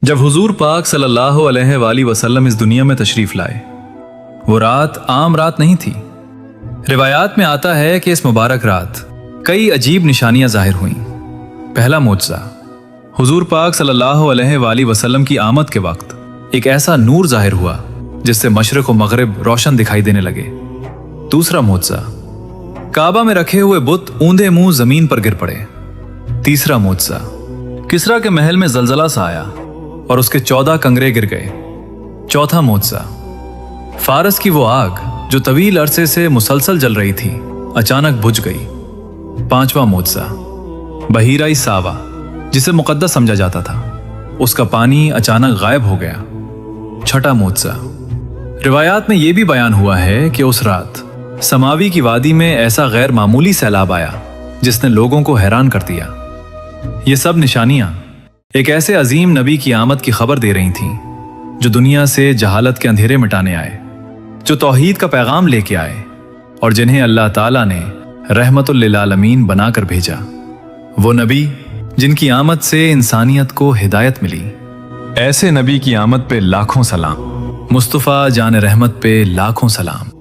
جب حضور پاک صلی اللہ علیہ وآلہ وسلم اس دنیا میں تشریف لائے، وہ رات عام رات نہیں تھی۔ روایات میں آتا ہے کہ اس مبارک رات کئی عجیب نشانیاں ظاہر ہوئیں۔ پہلا معجزہ، حضور پاک صلی اللہ علیہ وآلہ وسلم کی آمد کے وقت ایک ایسا نور ظاہر ہوا جس سے مشرق و مغرب روشن دکھائی دینے لگے۔ دوسرا معجزہ، کعبہ میں رکھے ہوئے بت اوندے منہ زمین پر گر پڑے۔ تیسرا معجزہ، کسریٰ کے محل میں زلزلہ سا آیا اور اس کے 14 کنگرے گر گئے۔ چوتھا معجزہ، فارس کی وہ آگ جو طویل عرصے سے مسلسل جل رہی تھی اچانک بجھ گئی۔ پانچواں معجزہ، بحیرہ ساوا جسے مقدس سمجھا جاتا تھا، اس کا پانی اچانک غائب ہو گیا۔ چھٹا معجزہ، روایات میں یہ بھی بیان ہوا ہے کہ اس رات سماوی کی وادی میں ایسا غیر معمولی سیلاب آیا جس نے لوگوں کو حیران کر دیا۔ یہ سب نشانیاں ایک ایسے عظیم نبی کی آمد کی خبر دے رہی تھیں جو دنیا سے جہالت کے اندھیرے مٹانے آئے، جو توحید کا پیغام لے کے آئے اور جنہیں اللہ تعالیٰ نے رحمت للعالمین بنا کر بھیجا۔ وہ نبی جن کی آمد سے انسانیت کو ہدایت ملی۔ ایسے نبی کی آمد پہ لاکھوں سلام، مصطفیٰ جان رحمت پہ لاکھوں سلام۔